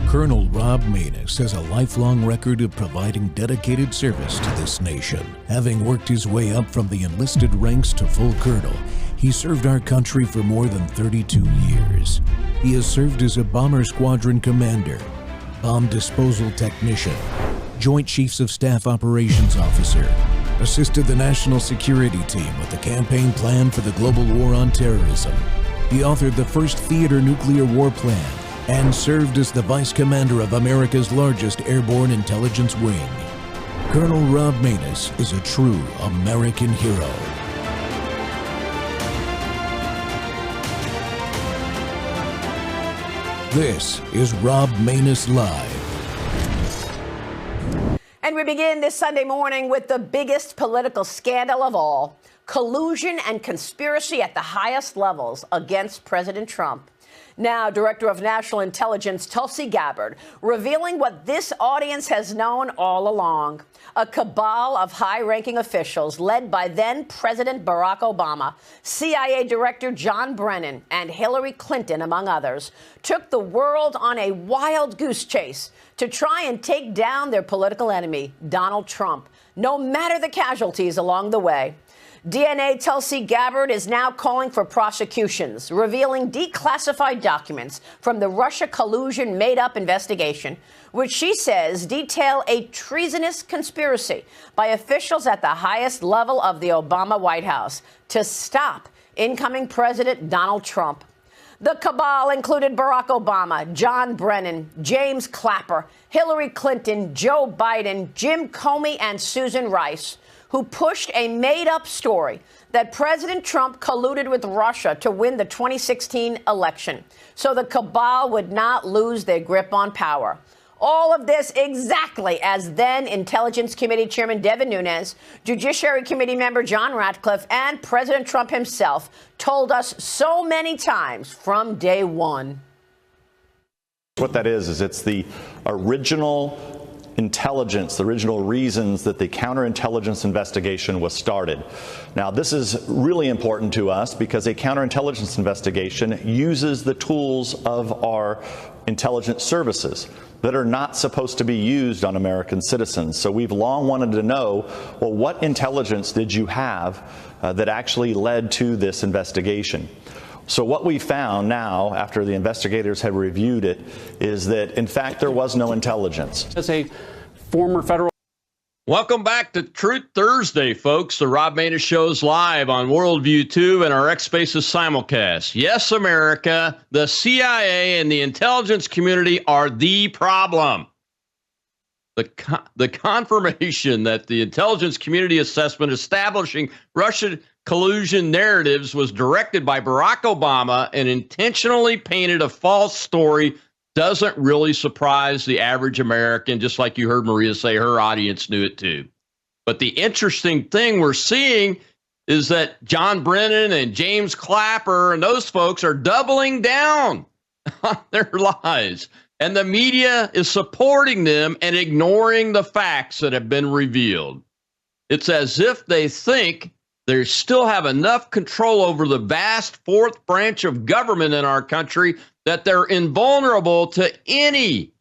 Colonel Rob Maness has a lifelong record of providing dedicated service to this nation. Having worked his way up from the enlisted ranks to full colonel, he served our country for more than 32 years. He has served as a bomber squadron commander, bomb disposal technician, Joint Chiefs of Staff Operations Officer, assisted the National Security Team with the campaign plan for the global war on terrorism. He authored the first theater nuclear war plan and served as the Vice Commander of America's largest airborne intelligence wing. Colonel Rob Maness is a true American hero. This is Rob Maness Live. And we begin this Sunday morning with the biggest political scandal of all: collusion and conspiracy at the highest levels against President Trump. Now, Director of National Intelligence Tulsi Gabbard revealing what this audience has known all along: a cabal of high-ranking officials led by then-President Barack Obama, CIA Director John Brennan, and Hillary Clinton, among others, took the world on a wild goose chase to try and take down their political enemy, Donald Trump, no matter the casualties along the way. DNA Tulsi Gabbard is now calling for prosecutions, revealing declassified documents from the Russian Collusion made-up investigation, which she says detail a treasonous conspiracy by officials at the highest level of the Obama White House to stop incoming President Donald Trump. The cabal included Barack Obama, John Brennan, James Clapper, Hillary Clinton, Joe Biden, Jim Comey, and Susan Rice, who pushed a made-up story that President Trump colluded with Russia to win the 2016 election, so the cabal would not lose their grip on power. All of this exactly as then Intelligence Committee Chairman Devin Nunes, Judiciary Committee member John Ratcliffe, and President Trump himself told us so many times from day one. What that is it's the original intelligence, the original reasons that the counterintelligence investigation was started. Now, this is really important to us because a counterintelligence investigation uses the tools of our intelligence services that are not supposed to be used on American citizens. So we've long wanted to know, well, what intelligence did you have that actually led to this investigation? So what we found now, after the investigators have reviewed it, is that, in fact, there was no intelligence. As a former federal... Welcome back to Truth Thursday, folks. The Rob Maness Show is live on Worldview 2 and our X Spaces simulcast. Yes, America, the CIA and the intelligence community are the problem. The confirmation that the intelligence community assessment establishing Russian collusion narratives was directed by Barack Obama and intentionally painted a false story doesn't really surprise the average American, just like you heard Maria say, her audience knew it too. But the interesting thing we're seeing is that John Brennan and James Clapper and those folks are doubling down on their lies. And the media is supporting them and ignoring the facts that have been revealed. It's as if they think they still have enough control over the vast fourth branch of government in our country that they're invulnerable to any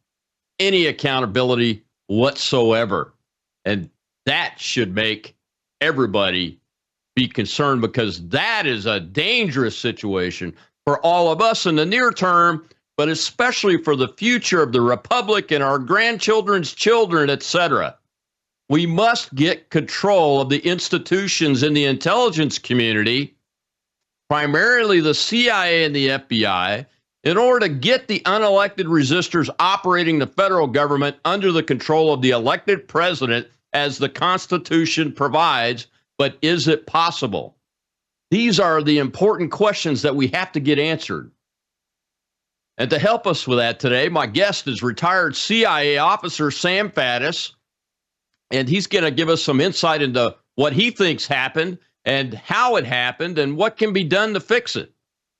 accountability whatsoever. And that should make everybody be concerned, because that is a dangerous situation for all of us in the near term, but especially for the future of the republic and our grandchildren's children, etc. We must get control of the institutions in the intelligence community, primarily the CIA and the FBI, in order to get the unelected resistors operating the federal government under the control of the elected president as the Constitution provides. But is it possible? These are the important questions that we have to get answered. And to help us with that today, my guest is retired CIA Officer Sam Faddis, and he's going to give us some insight into what he thinks happened and how it happened and what can be done to fix it.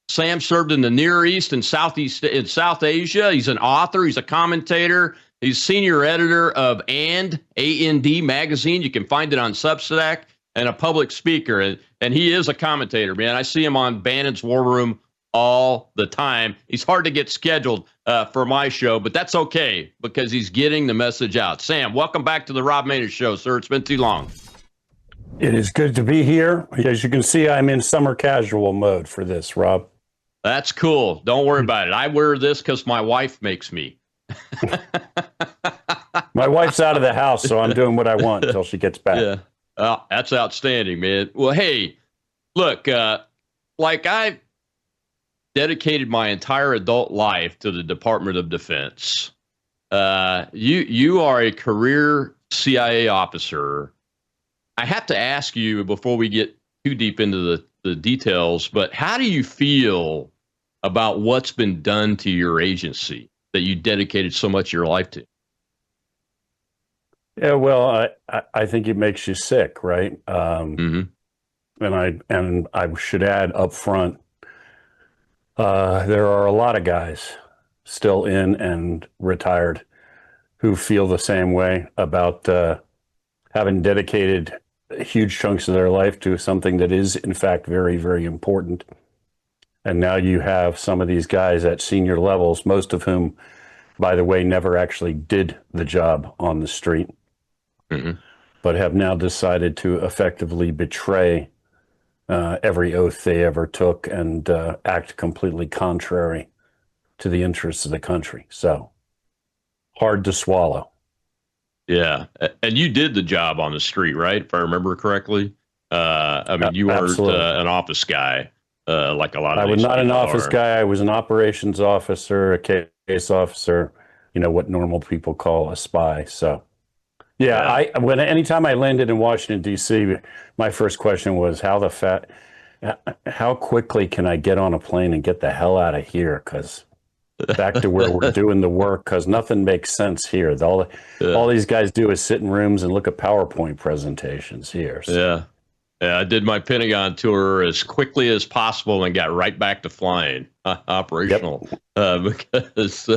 Sam served in the Near East and South Asia. He's an author. He's a commentator. He's senior editor of A&D magazine. You can find it on Substack, and a public speaker. And he is a commentator, man. I see him on Bannon's War Room all the time. He's hard to get scheduled for my show, but that's okay because he's getting the message out. Sam, welcome back to the Rob Maness Show, sir. It's been too long. It is good to be here. As you can see, I'm in summer casual mode for this, Rob. That's cool. Don't worry about it. I wear this because my wife makes me. My wife's out of the house, so I'm doing what I want until she gets back. Yeah. That's outstanding, man. Well, hey, look, like I've dedicated my entire adult life to the Department of Defense. You are a career CIA officer. I have to ask you before we get too deep into the details, but how do you feel about what's been done to your agency that you dedicated so much of your life to? Yeah, well, I think it makes you sick, right? And I should add up front, there are a lot of guys still in and retired who feel the same way about having dedicated huge chunks of their life to something that is, in fact, very, very important. And now you have some of these guys at senior levels, most of whom, by the way, never actually did the job on the street, but have now decided to effectively betray every oath they ever took and act completely contrary to the interests of the country. So hard to swallow. Yeah. And you did the job on the street, right? If I remember correctly. I mean, you weren't an office guy like a lot of I was not an office guy. I was an operations officer, a case officer, you know, what normal people call a spy. So, yeah. Anytime I landed in Washington, D.C., my first question was, how quickly can I get on a plane and get the hell out of here? Because back to where we're doing the work, because nothing makes sense here. All these guys do is sit in rooms and look at PowerPoint presentations here. So. Yeah, I did my Pentagon tour as quickly as possible and got right back to flying operational because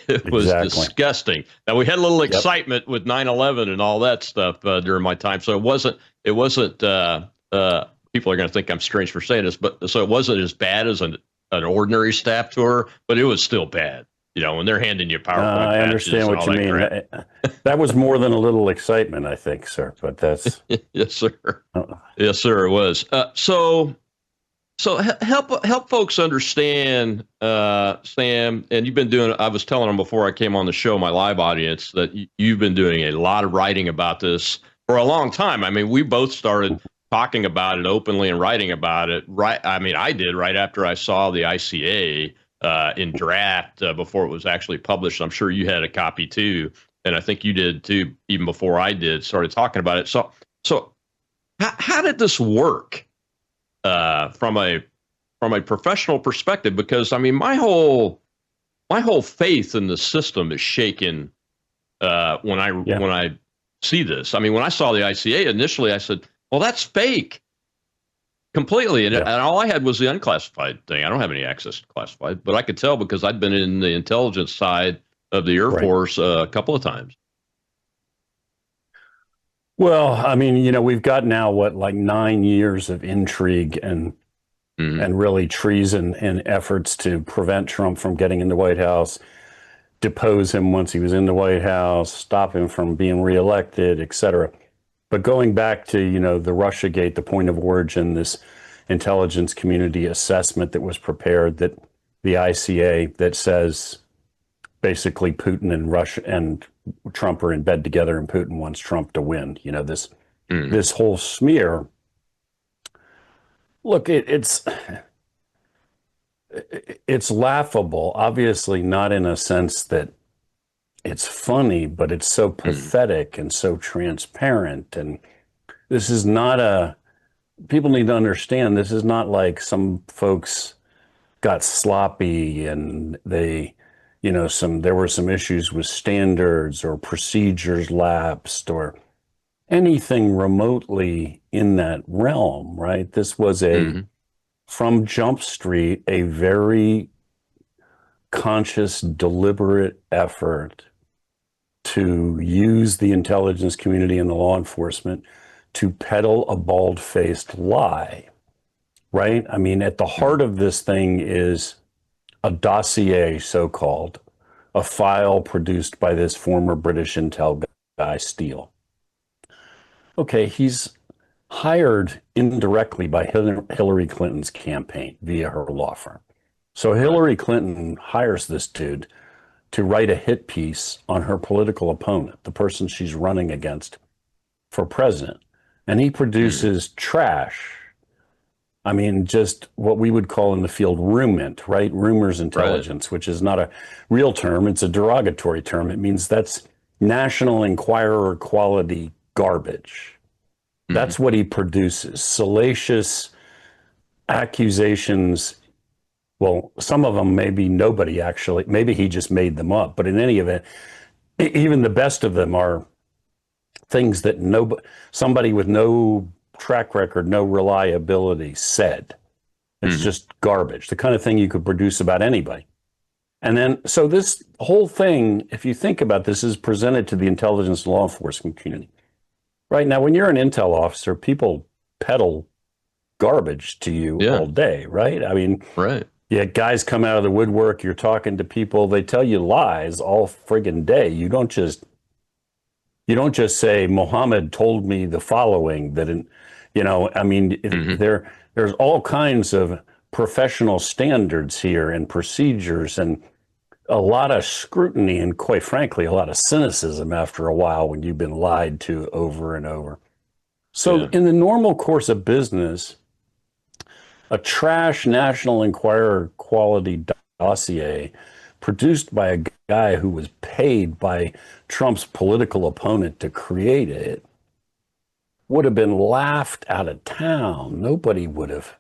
it was disgusting. Now, we had a little excitement with 9/11 and all that stuff during my time, so it wasn't. People are going to think I'm strange for saying this, but so it wasn't as bad as an ordinary staff tour, but it was still bad. You know, when they're handing you PowerPoint I understand what you mean. That was more than a little excitement, I think, sir. But that's yes, sir. Yes, sir. It was. So help folks understand, Sam. And you've been doing. I was telling them before I came on the show, my live audience, that you've been doing a lot of writing about this for a long time. I mean, we both started talking about it openly and writing about it. Right. I mean, I did right after I saw the ICA in draft before it was actually published. I'm sure you had a copy too, and I think you did too, even before I did. Started talking about it. So how did this work from a professional perspective? Because I mean, my whole faith in the system is shaken when I see this. I mean, when I saw the ICA initially, I said, well, that's fake completely. And all I had was the unclassified thing. I don't have any access to classified, but I could tell because I'd been in the intelligence side of the Air Force a couple of times. Well, I mean, you know, we've got now like 9 years of intrigue and really treason and efforts to prevent Trump from getting in the White House, depose him once he was in the White House, stop him from being reelected, et cetera. But going back to, you know, the Russiagate, the point of origin, this intelligence community assessment that was prepared, that the ICA that says basically Putin and Russia and Trump are in bed together and Putin wants Trump to win. You know, this whole smear. Look, it's laughable, obviously not in a sense that it's funny, but it's so pathetic and so transparent. And this is not people need to understand, this is not like some folks got sloppy and they, you know, there were some issues with standards or procedures lapsed or anything remotely in that realm, right? This was from Jump Street, a very conscious, deliberate effort to use the intelligence community and the law enforcement to peddle a bald-faced lie right? I mean, at the heart of this thing is a dossier, so-called, a file produced by this former British intel guy, Steele. Okay, he's hired indirectly by Hillary Clinton's campaign via her law firm. So Hillary Clinton hires this dude to write a hit piece on her political opponent, the person she's running against for president. And he produces trash. I mean, just what we would call in the field rumint, right? Rumors intelligence, which is not a real term. It's a derogatory term. It means that's National Enquirer quality garbage. That's what he produces. Salacious accusations. Well, some of them, maybe nobody actually, maybe he just made them up. But in any event, even the best of them are things that somebody with no track record, no reliability said. It's just garbage, the kind of thing you could produce about anybody. And then, so this whole thing, if you think about this, is presented to the intelligence law enforcement community. Right now, when you're an intel officer, people peddle garbage to you all day, right? I mean, yeah, guys come out of the woodwork, you're talking to people, they tell you lies all friggin' day. You don't just say, Mohammed told me the following, that, I mean, there's all kinds of professional standards here and procedures and a lot of scrutiny and, quite frankly, a lot of cynicism after a while when you've been lied to over and over. So in the normal course of business, a trash National Enquirer quality dossier produced by a guy who was paid by Trump's political opponent to create it would have been laughed out of town. Nobody would have,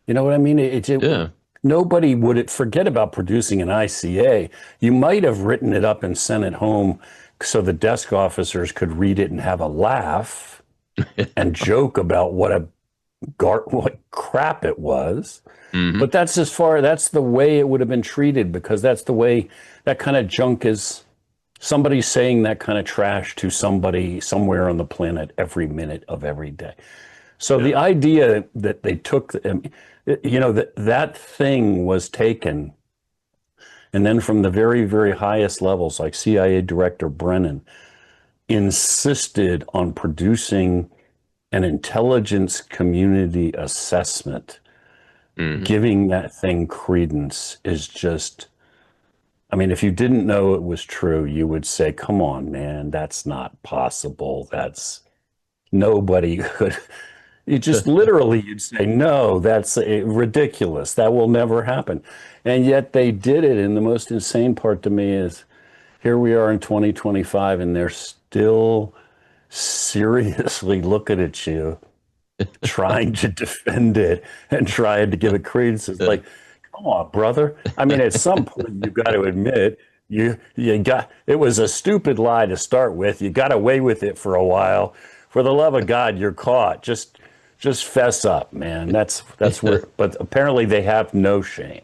you know what I mean? Nobody would forget about producing an ICA. You might have written it up and sent it home so the desk officers could read it and have a laugh and joke about what crap it was. But that's that's the way it would have been treated, because that's the way that kind of junk is. Somebody's saying that kind of trash to somebody somewhere on the planet every minute of every day. So the idea that they took, that thing was taken, and then from the very, very highest levels, like CIA Director Brennan, insisted on producing an intelligence community assessment, giving that thing credence is just, I mean, if you didn't know it was true, you would say, come on, man, that's not possible. Nobody could. You just literally, you'd say, no, that's ridiculous. That will never happen. And yet they did it. And the most insane part to me is here we are in 2025 and they're still seriously looking at you, trying to defend it and trying to give it credence. It's like, come on, brother. I mean, at some point you've got to admit it was a stupid lie to start with. You got away with it for a while. For the love of God, you're caught. Just fess up, man. That's where. But apparently they have no shame.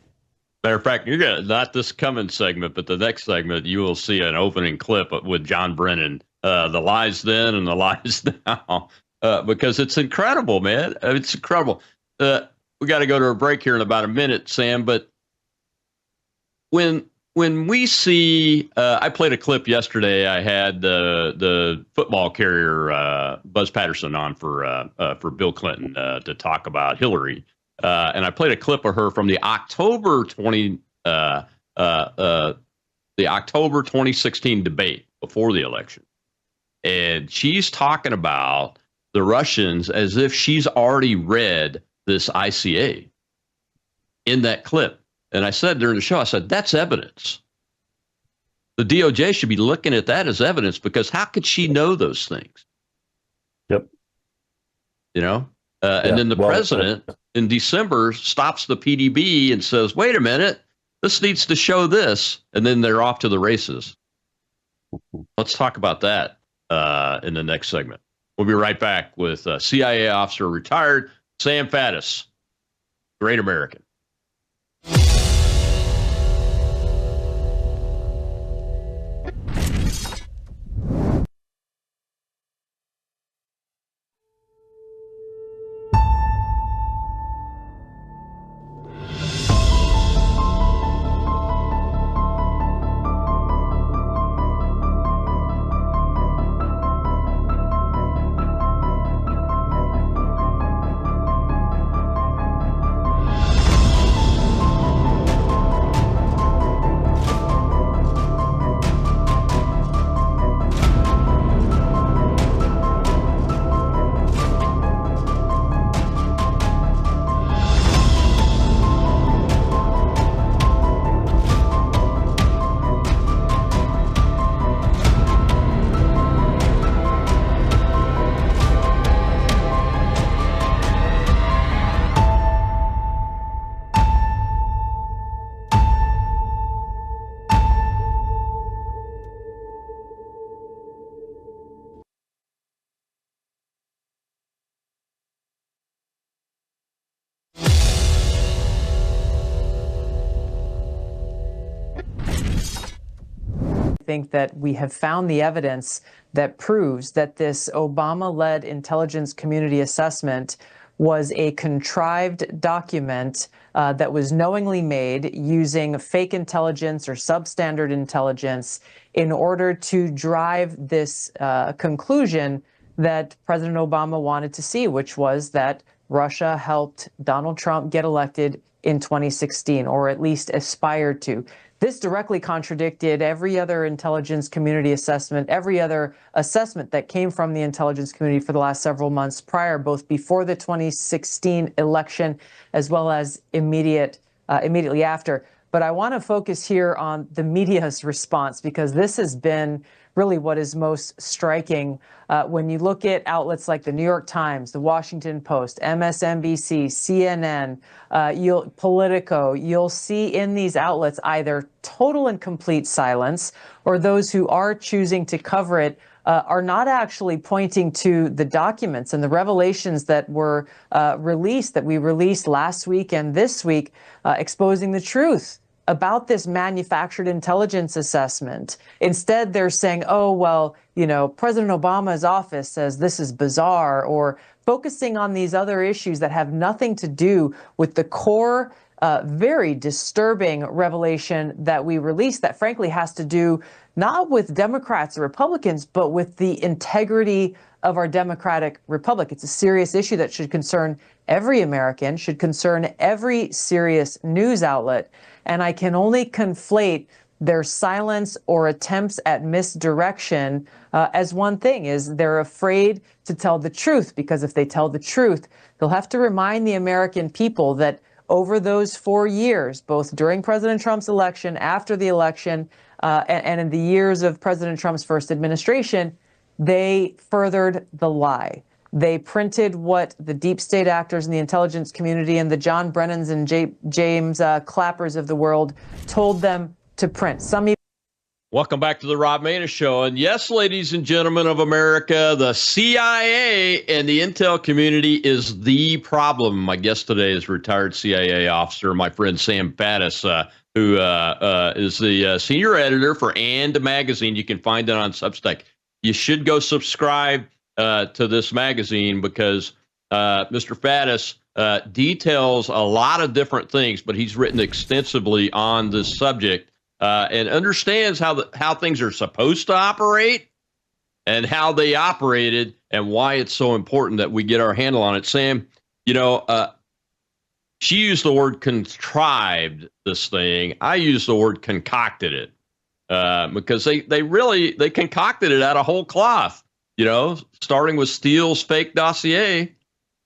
Matter of fact, you're gonna, not this coming segment, but the next segment, you will see an opening clip with John Brennan. The lies then and the lies now, because it's incredible, man. It's incredible. We got to go to a break here in about a minute, Sam. But when we see, I played a clip yesterday. I had the football carrier Buzz Patterson on for Bill Clinton to talk about Hillary, and I played a clip of her from the October 2016 debate before the election, and she's talking about the Russians as if she's already read this ICA in that clip. And I said during the show, I said, that's evidence. The DOJ should be looking at that as evidence, because how could she know those things? Yep. And then the president in December stops the PDB and says, wait a minute, this needs to show this. And then they're off to the races. Let's talk about that in the next segment. We'll be right back with CIA officer retired Sam Faddis, great American. I think that we have found the evidence that proves that this Obama-led intelligence community assessment was a contrived document that was knowingly made using fake intelligence or substandard intelligence in order to drive this conclusion that President Obama wanted to see, which was that Russia helped Donald Trump get elected in 2016, or at least aspired to. This directly contradicted every other intelligence community assessment, every other assessment that came from the intelligence community for the last several months prior, both before the 2016 election as well as immediately after. But I want to focus here on the media's response, because this has been really what is most striking when you look at outlets like the New York Times, the Washington Post, MSNBC, CNN, Politico. You'll see in these outlets either total and complete silence, or those who are choosing to cover it are not actually pointing to the documents and the revelations that were released, that we released last week and this week, exposing the truth about this manufactured intelligence assessment. Instead, they're saying, oh, well, you know, President Obama's office says this is bizarre, or focusing on these other issues that have nothing to do with the core, very disturbing revelation that we released that frankly has to do not with Democrats or Republicans, but with the integrity of our democratic republic. It's a serious issue that should concern every American, should concern every serious news outlet. And I can only conflate their silence or attempts at misdirection as one thing, is they're afraid to tell the truth, because if they tell the truth, they'll have to remind the American people that over those 4 years, both during President Trump's election, after the election, and in the years of President Trump's first administration, they furthered the lie. They printed what the deep state actors in the intelligence community and the John Brennans and James Clappers of the world told them to print. Welcome back to the Rob Maness Show. And yes, ladies and gentlemen of America, the CIA and the intel community is the problem. My guest today is retired CIA officer, my friend Sam Faddis, who is the senior editor for And Magazine. You can find it on Substack. You should go subscribe to this magazine, because Mr. Faddis details a lot of different things, but he's written extensively on this subject and understands how things are supposed to operate and how they operated and why it's so important that we get our handle on it. Sam, you know, she used the word contrived this thing. I use the word concocted it because they concocted it out of whole cloth. You know, starting with Steele's fake dossier,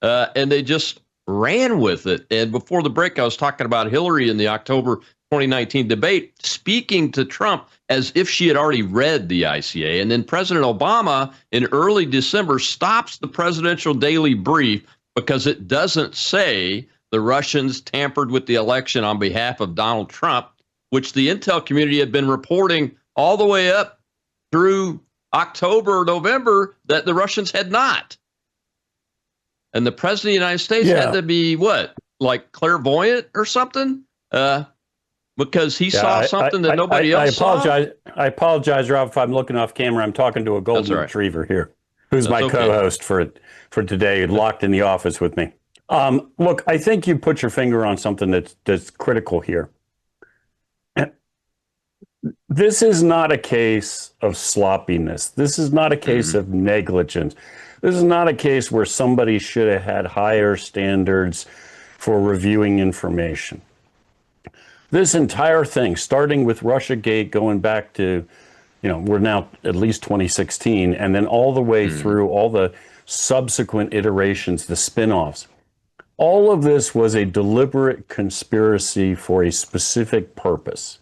and they just ran with it. And before the break, I was talking about Hillary in the October 2019 debate, speaking to Trump as if she had already read the ICA. And then President Obama in early December stops the presidential daily brief because it doesn't say the Russians tampered with the election on behalf of Donald Trump, which the intel community had been reporting all the way up through October, November, that the Russians had not. And the president of the United States had to be, what, like clairvoyant or something? Because he saw something that nobody else saw? I apologize, Rob, if I'm looking off camera. I'm talking to a golden retriever here, who's my co-host for today, locked in the office with me. Look, I think you put your finger on something that's critical here. This is not a case of sloppiness. This is not a case of negligence. This is not a case where somebody should have had higher standards for reviewing information. This entire thing, starting with Russiagate, going back to, you know, we're now at least 2016, and then all the way through all the subsequent iterations, the spin-offs, all of this was a deliberate conspiracy for a specific purpose.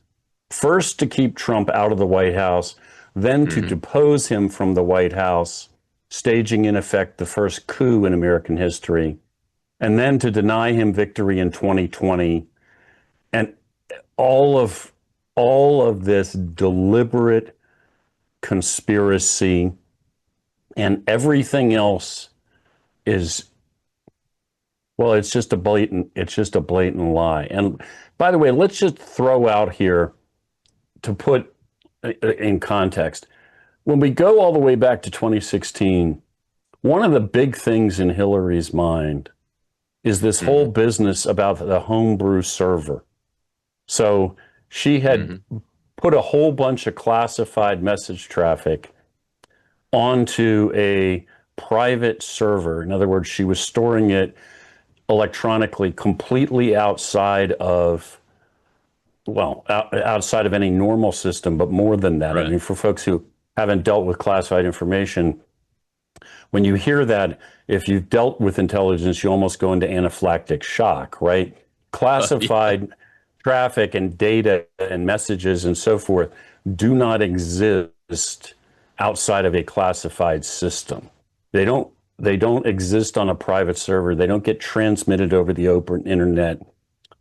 First, to keep Trump out of the White House, then to depose him from the White House, staging in effect the first coup in American history, and then to deny him victory in 2020. And all of this deliberate conspiracy and everything else is, well, it's just a blatant lie. And by the way, let's just throw out here to put in context, when we go all the way back to 2016, one of the big things in Hillary's mind is this whole business about the homebrew server. So she had put a whole bunch of classified message traffic onto a private server. In other words, she was storing it electronically, completely outside of, well, outside of any normal system, but more than that. Right. I mean, for folks who haven't dealt with classified information, when you hear that, if you've dealt with intelligence, you almost go into anaphylactic shock, right? Classified traffic and data and messages and so forth do not exist outside of a classified system. They don't exist on a private server. They don't get transmitted over the open internet.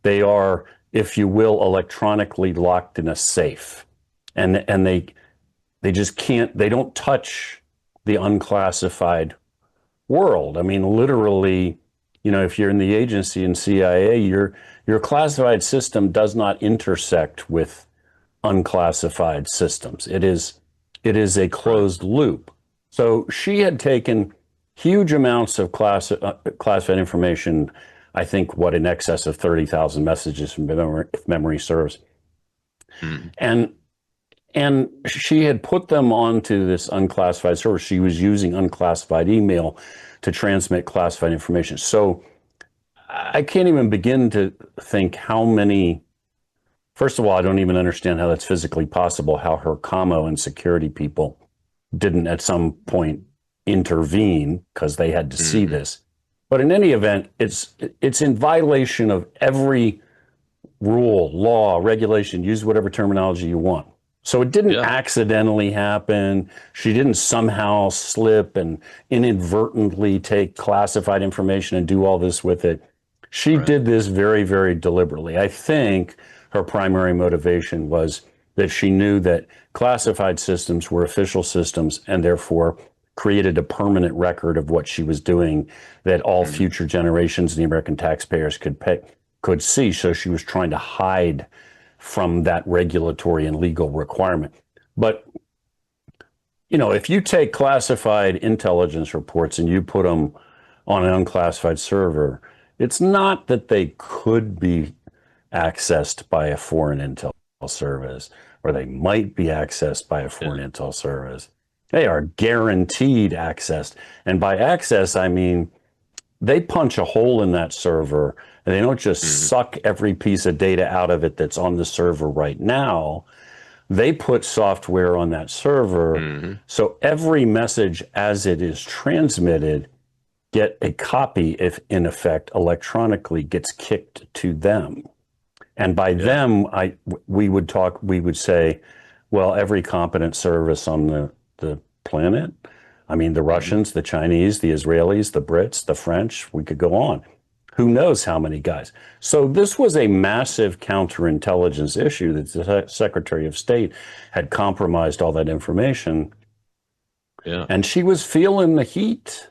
They are, if you will, electronically locked in a safe. And they just can't, they don't touch the unclassified world. I mean, literally, you know, if you're in the agency in CIA, your classified system does not intersect with unclassified systems. It is a closed loop. So she had taken huge amounts of classified information, I think, in excess of 30,000 messages from memory, if memory serves. And she had put them onto this unclassified server. She was using unclassified email to transmit classified information. So I can't even begin to think how many. First of all, I don't even understand how that's physically possible, how her commo and security people didn't at some point intervene because they had to see this. But in any event, it's in violation of every rule, law, regulation, use whatever terminology you want. So it didn't accidentally happen. She didn't somehow slip and inadvertently take classified information and do all this with it. She did this very, very deliberately. I think her primary motivation was that she knew that classified systems were official systems and therefore created a permanent record of what she was doing that all future generations and the American taxpayers could see. So she was trying to hide from that regulatory and legal requirement. But, you know, if you take classified intelligence reports and you put them on an unclassified server, it's not that they could be accessed by a foreign intel service, or they might be accessed by a foreign intel service. They are guaranteed accessed. And by access, I mean, they punch a hole in that server and they don't just suck every piece of data out of it that's on the server right now. They put software on that server. So every message as it is transmitted, get a copy, if in effect, electronically gets kicked to them. And by them, we would say, well, every competent service on the planet. I mean, the Russians, the Chinese, the Israelis, the Brits, the French, we could go on. Who knows how many guys? So this was a massive counterintelligence issue that the Secretary of State had compromised all that information. And she was feeling the heat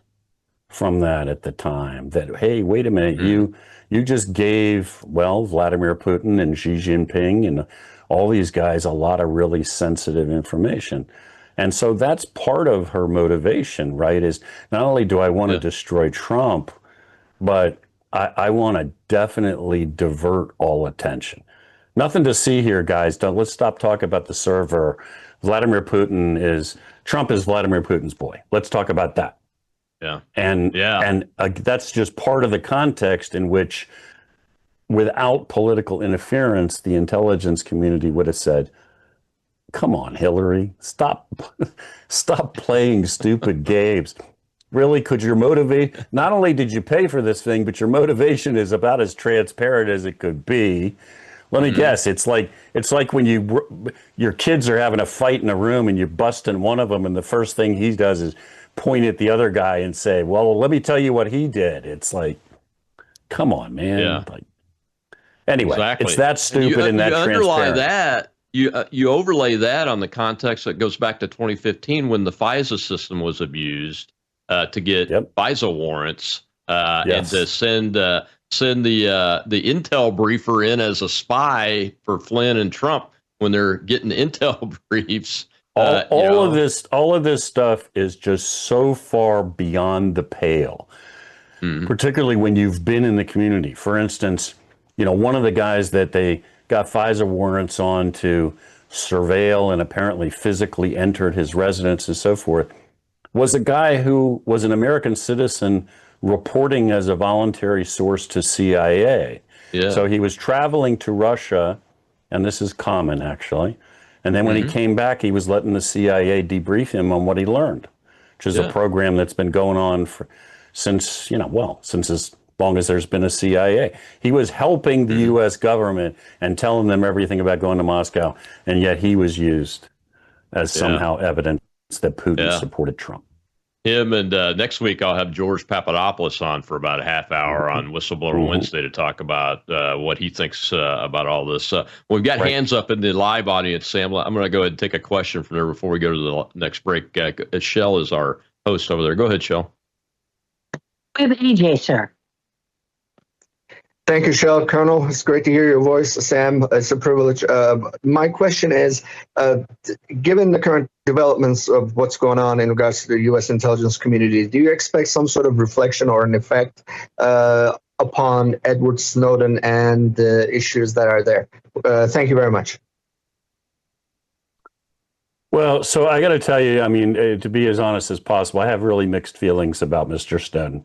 from that at the time, that, hey, wait a minute, you just gave, well, Vladimir Putin and Xi Jinping and all these guys a lot of really sensitive information. And so that's part of her motivation, right? Is not only do I want to destroy Trump, but I want to definitely divert all attention. Nothing to see here, guys. Let's stop talking about the server. Trump is Vladimir Putin's boy. Let's talk about that. And that's just part of the context in which, without political interference, the intelligence community would have said, come on, Hillary, stop playing stupid games. Really, could your motivate? Not only did you pay for this thing, but your motivation is about as transparent as it could be. Let me guess. It's like when your kids are having a fight in a room and you're busting one of them, and the first thing he does is point at the other guy and say, "Well, let me tell you what he did." It's like, come on, man. Like, anyway, it's that stupid and that transparent. You overlay that on the context that goes back to 2015 when the FISA system was abused to get FISA warrants and to send the intel briefer in as a spy for Flynn and Trump. when they're getting intel briefs. All of this stuff is just so far beyond the pale, particularly when you've been in the community. For instance, one of the guys that they got FISA warrants on to surveil and apparently physically entered his residence and so forth was a guy who was an American citizen reporting as a voluntary source to CIA. Yeah. So he was traveling to Russia, and this is common actually. And then when he came back, he was letting the CIA debrief him on what he learned, which is a program that's been going on since as long as there's been a CIA. He was helping the U.S. government and telling them everything about going to Moscow, and yet he was used as somehow evidence that Putin supported Trump. Him and next week I'll have George Papadopoulos on for about a half hour on Whistleblower Wednesday to talk about what he thinks about all this. We've got hands up in the live audience, Sam. I'm going to go ahead and take a question from there before we go to the next break. Shell is our host over there. Go ahead, Shell. We have AJ, sir. Thank you, Shell. Colonel, it's great to hear your voice. Sam, it's a privilege. My question is, given the current developments of what's going on in regards to the U.S. intelligence community, do you expect some sort of reflection or an effect upon Edward Snowden and the issues that are there? Thank you very much. Well, so I got to tell you, I mean, to be as honest as possible, I have really mixed feelings about Mr. Snowden.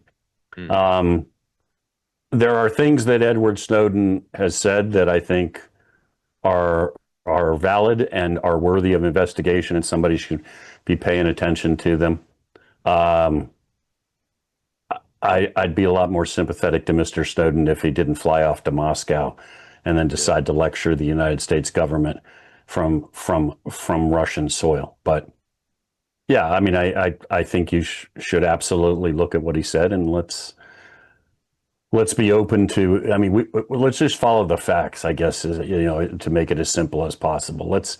There are things that Edward Snowden has said that I think are valid and are worthy of investigation, and somebody should be paying attention to them. I'd be a lot more sympathetic to Mr. Snowden if he didn't fly off to Moscow and then decide to lecture the United States government from Russian soil. But yeah, I mean, I think you should absolutely look at what he said, and let's be open to, I mean, let's just follow the facts, I guess, to make it as simple as possible. Let's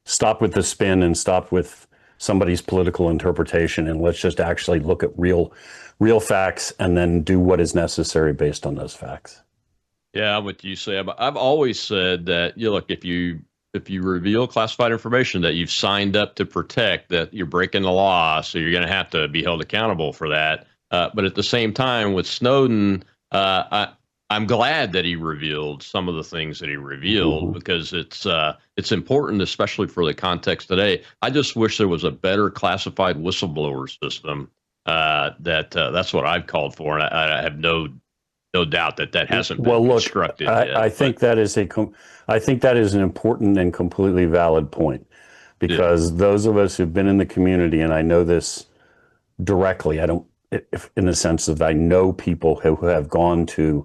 stop with the spin and stop with somebody's political interpretation, and let's just actually look at real facts and then do what is necessary based on those facts. Yeah, I'm with you, Sam. I've always said that, look, if you reveal classified information that you've signed up to protect, that you're breaking the law, so you're going to have to be held accountable for that. But at the same time, with Snowden, I'm glad that he revealed some of the things that he revealed because it's important, especially for the context today. I just wish there was a better classified whistleblower system. That's what I've called for, and I have no doubt that hasn't been constructed yet. I think that is an important and completely valid point, because those of us who've been in the community, and I know this directly, in the sense of I know people who have gone to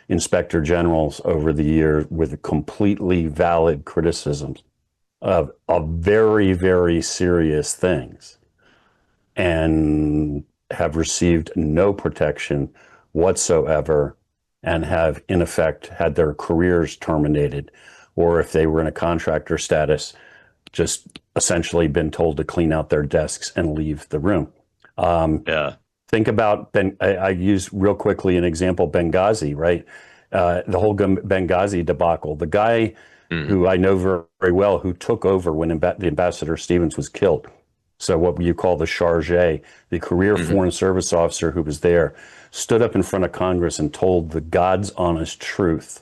inspector generals over the years with completely valid criticisms of very, very serious things, and have received no protection whatsoever, and have in effect had their careers terminated, or if they were in a contractor status, just essentially been told to clean out their desks and leave the room. Think about I use real quickly an example, Benghazi, right? The whole Benghazi debacle. The guy who I know very, very well, who took over when the Ambassador Stevens was killed. So what you call the charge, the career foreign service officer who was there, stood up in front of Congress and told the God's honest truth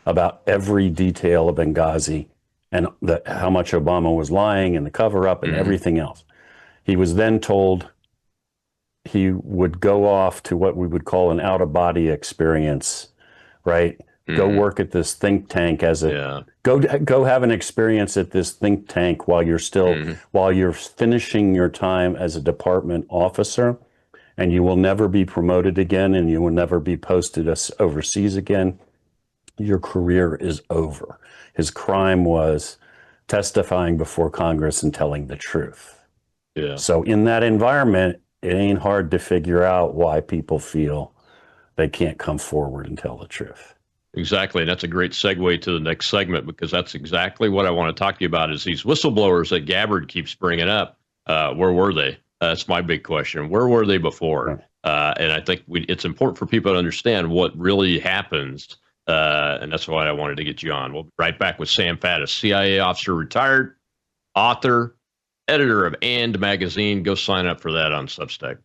about every detail of Benghazi and how much Obama was lying and the cover-up and everything else. He was then told he would go off to what we would call an out-of-body experience, right? Go work at this think tank go have an experience at this think tank while you're still while you're finishing your time as a department officer, and you will never be promoted again, and you will never be posted overseas again. Your career is over. His crime was testifying before Congress and telling the truth. Yeah. So in that environment, it ain't hard to figure out why people feel they can't come forward and tell the truth. Exactly. And that's a great segue to the next segment, because that's exactly what I want to talk to you about is these whistleblowers that Gabbard keeps bringing up. Where were they? That's my big question. Where were they before? And I think it's important for people to understand what really happens And that's why I wanted to get you on. We'll be right back with Sam Faddis, CIA officer, retired, author, editor of And magazine. Go sign up for that on Substack.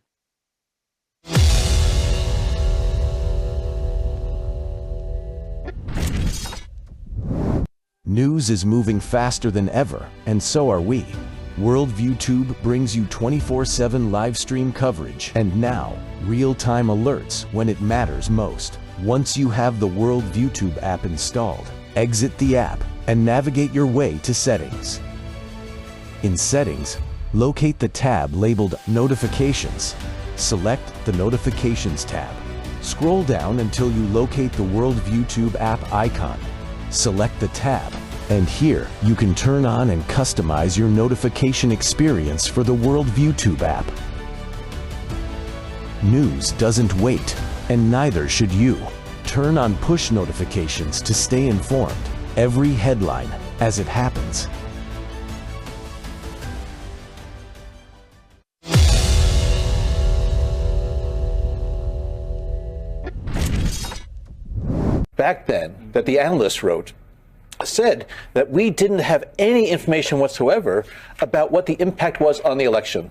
News is moving faster than ever, and so are we. Worldview Tube brings you 24/7 live stream coverage and now real-time alerts when it matters most. Once you have the Worldview Tube app installed, exit the app and navigate your way to Settings. In Settings, locate the tab labeled Notifications. Select the Notifications tab. Scroll down until you locate the Worldview Tube app icon. Select the tab, and here you can turn on and customize your notification experience for the Worldview Tube app. News doesn't wait, and neither should you. Turn on push notifications to stay informed. Every headline as it happens. Back then, that the analysts wrote, said that we didn't have any information whatsoever about what the impact was on the election.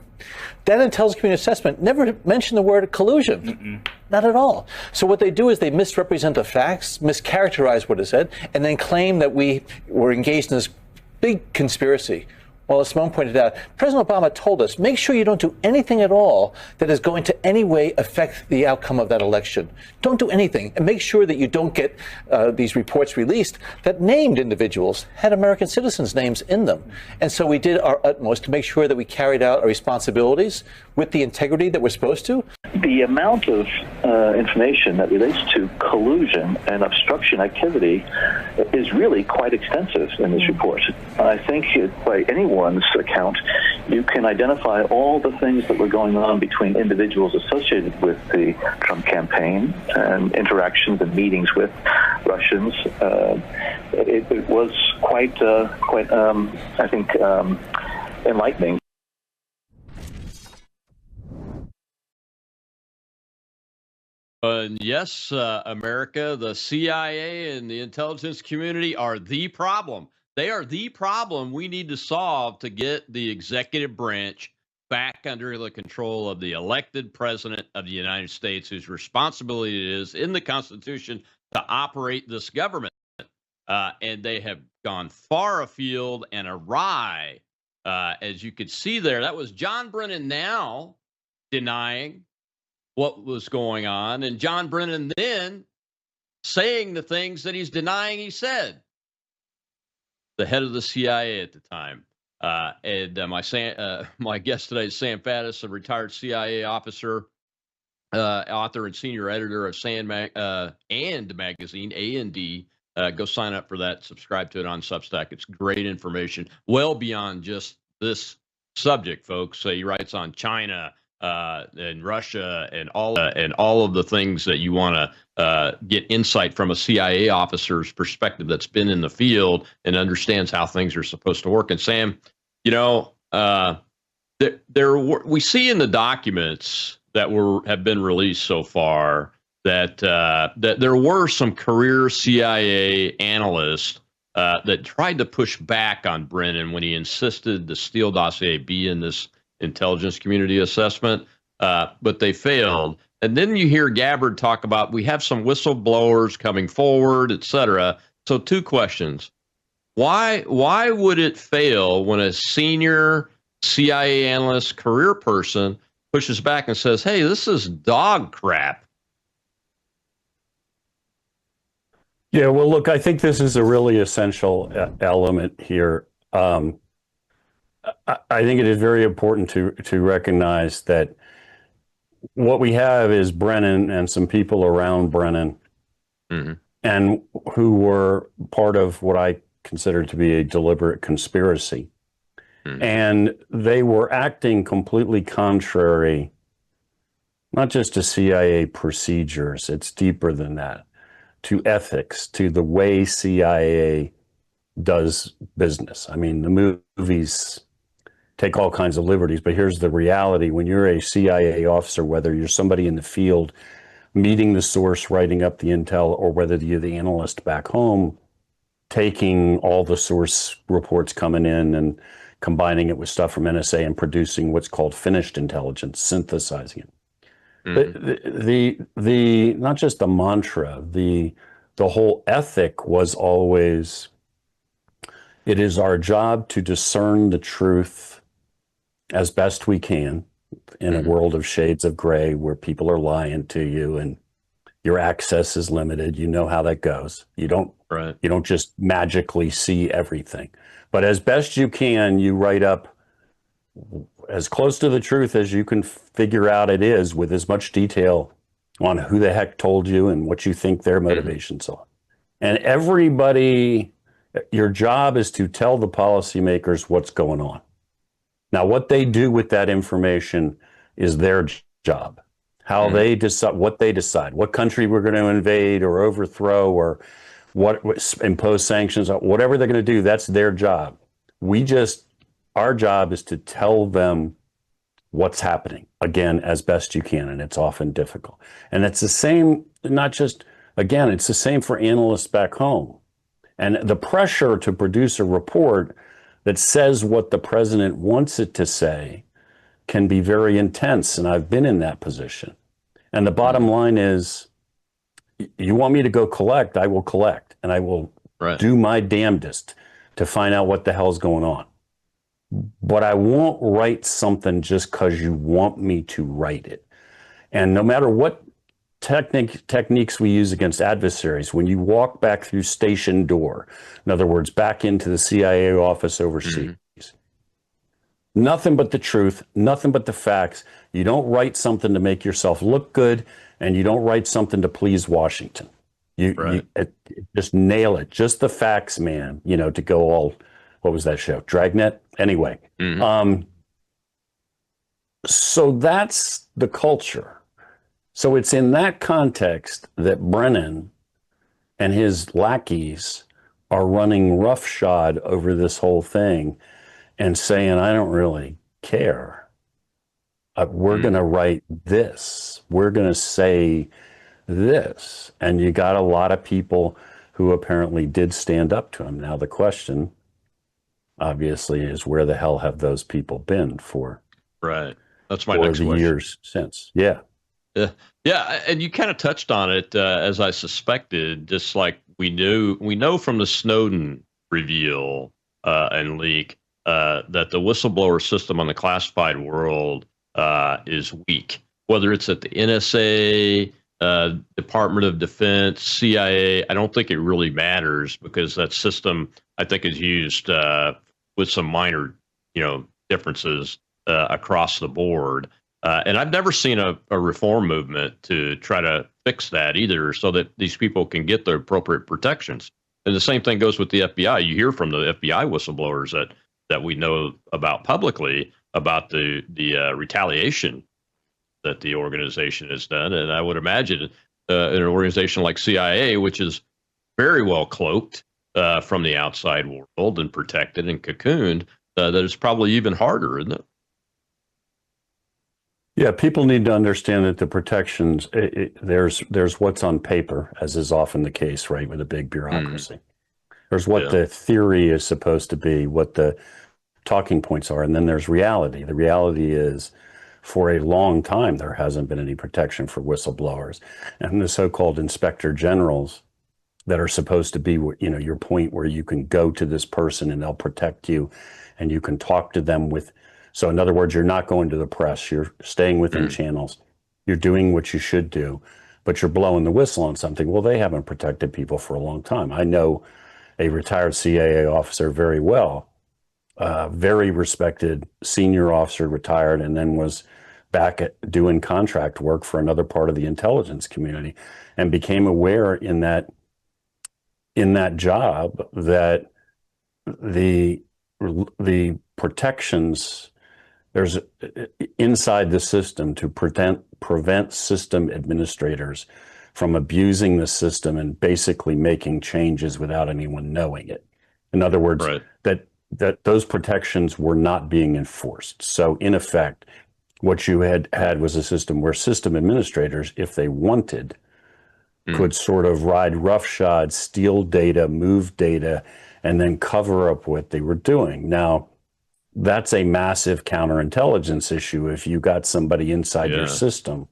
That intelligence community assessment never mentioned the word collusion. Not at all. So what they do is they misrepresent the facts, mischaracterize what is said, and then claim that we were engaged in this big conspiracy. Well, as Simone pointed out, President Obama told us, make sure you don't do anything at all that is going to any way affect the outcome of that election. Don't do anything, and make sure that you don't get these reports released that named individuals had American citizens' names in them. And so we did our utmost to make sure that we carried out our responsibilities with the integrity that we're supposed to. The amount of information that relates to collusion and obstruction activity is really quite extensive in this report. I think by anyone's account, you can identify all the things that were going on between individuals associated with the Trump campaign and interactions and meetings with Russians. It was quite I think, enlightening. Yes, America, the CIA and the intelligence community are the problem. They are the problem we need to solve to get the executive branch back under the control of the elected president of the United States, whose responsibility it is in the Constitution to operate this government. And they have gone far afield and awry, as you could see there. That was John Brennan now denying what was going on, and John Brennan then saying the things that he's denying he said. The head of the CIA at the time. And my guest today is Sam Faddis, a retired CIA officer, author and senior editor of And magazine, A&D. Go sign up for that. Subscribe to it on Substack. It's great information, well beyond just this subject, folks. He writes on China, and Russia and all of the things that you want to get insight from a CIA officer's perspective that's been in the field and understands how things are supposed to work. And Sam, you know, we see in the documents that have been released so far that there were some career CIA analysts that tried to push back on Brennan when he insisted the Steele dossier be in this intelligence community assessment, but they failed. And then you hear Gabbard talk about we have some whistleblowers coming forward, et cetera. So two questions. Why would it fail when a senior CIA analyst career person pushes back and says, hey, this is dog crap? Yeah, well, look, I think this is a really essential element here. I think it is very important to recognize that what we have is Brennan and some people around Brennan, and who were part of what I consider to be a deliberate conspiracy. And they were acting completely contrary, not just to CIA procedures, it's deeper than that, to ethics, to the way CIA does business. I mean, the movies take all kinds of liberties, but here's the reality. When you're a CIA officer, whether you're somebody in the field meeting the source, writing up the intel, or whether you're the analyst back home, taking all the source reports coming in and combining it with stuff from NSA and producing what's called finished intelligence, synthesizing it. The not just the mantra, the whole ethic was always, it is our job to discern the truth as best we can in a world of shades of gray where people are lying to you and your access is limited. You know how that goes. You don't just magically see everything. But as best you can, you write up as close to the truth as you can figure out it is, with as much detail on who the heck told you and what you think their motivations are. And everybody, your job is to tell the policymakers what's going on. Now, what they do with that information is their job. How they decide, what country we're going to invade or overthrow, or what impose sanctions, whatever they're going to do, that's their job. Our job is to tell them what's happening, again, as best you can, and it's often difficult. And it's the same, it's the same for analysts back home. And the pressure to produce a report that says what the president wants it to say can be very intense, and I've been in that position. And the bottom line is, you want me to go collect, I will collect, and I will do my damnedest to find out what the hell's going on. But I won't write something just because you want me to write it. And no matter what techniques we use against adversaries, when you walk back through station door, in other words, back into the CIA office overseas, nothing but the truth, nothing but the facts. You don't write something to make yourself look good, and you don't write something to please Washington. You just nail it. Just the facts, man, to go all, what was that show? Dragnet? Anyway. So that's the culture. So it's in that context that Brennan and his lackeys are running roughshod over this whole thing and saying, I don't really care. We're going to write this. We're going to say this. And you got a lot of people who apparently did stand up to him. Now, the question, obviously, is where the hell have those people been for? That's my next question. Years since. Yeah. Yeah, and you kind of touched on it, as I suspected, just like we know from the Snowden reveal and leak that the whistleblower system on the classified world is weak, whether it's at the NSA, Department of Defense, CIA. I don't think it really matters, because that system, I think, is used with some minor, differences across the board. And I've never seen a reform movement to try to fix that either, so that these people can get the appropriate protections. And the same thing goes with the FBI. You hear from the FBI whistleblowers that we know about publicly about the retaliation that the organization has done. And I would imagine in an organization like CIA, which is very well cloaked from the outside world and protected and cocooned, that it's probably even harder, isn't it? Yeah, people need to understand that the protections, there's what's on paper, as is often the case, right, with a big bureaucracy. There's what the theory is supposed to be, what the talking points are, and then there's reality. The reality is, for a long time, there hasn't been any protection for whistleblowers. And the so-called inspector generals that are supposed to be, your point where you can go to this person and they'll protect you and you can talk to them with. So in other words, you're not going to the press, you're staying within channels, you're doing what you should do, but you're blowing the whistle on something. Well, they haven't protected people for a long time. I know a retired CIA officer very well, very respected senior officer, retired, and then was back at doing contract work for another part of the intelligence community, and became aware in that job that the protections there's inside the system to prevent system administrators from abusing the system and basically making changes without anyone knowing it. In other words, that those protections were not being enforced. So in effect, what you had was a system where system administrators, if they wanted, could sort of ride roughshod, steal data, move data, and then cover up what they were doing. Now, that's a massive counterintelligence issue if you got somebody inside your system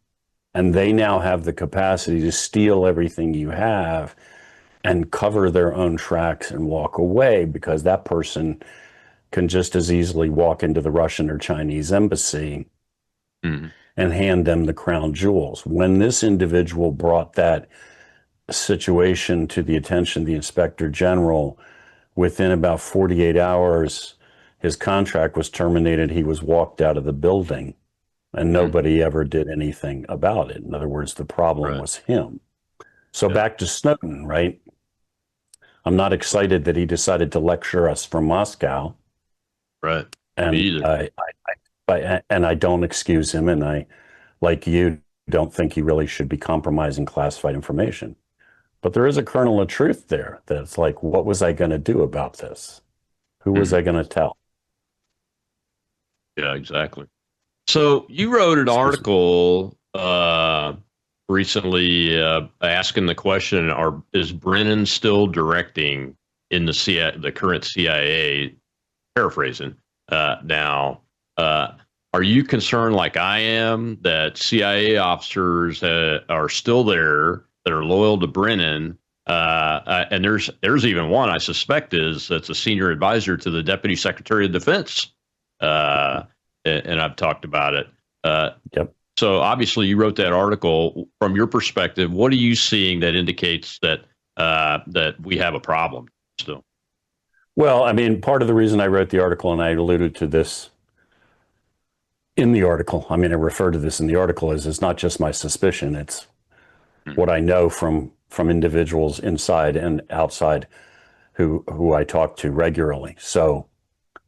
and they now have the capacity to steal everything you have and cover their own tracks and walk away, because that person can just as easily walk into the Russian or Chinese embassy and hand them the crown jewels. When this individual brought that situation to the attention of the Inspector General, within about 48 hours, his contract was terminated. He was walked out of the building, and nobody ever did anything about it. In other words, the problem was him. So back to Snowden, right? I'm not excited that he decided to lecture us from Moscow. Right. And Me either. I don't excuse him, and I, like you, don't think he really should be compromising classified information. But there is a kernel of truth there that's like, what was I going to do about this? Who was I going to tell? Yeah, exactly. So you wrote an article recently asking the question, is Brennan still directing in the CIA, the current CIA, paraphrasing, now? Are you concerned, like I am, that CIA officers are still there that are loyal to Brennan? And there's even one I suspect that's a senior advisor to the Deputy Secretary of Defense. And I've talked about it. So obviously you wrote that article. From your perspective, what are you seeing that indicates that that we have a problem still? Well, I mean, part of the reason I wrote the article, and I alluded to this in the article, I mean, I refer to this in the article, is it's not just my suspicion, it's what I know from individuals inside and outside who I talk to regularly. So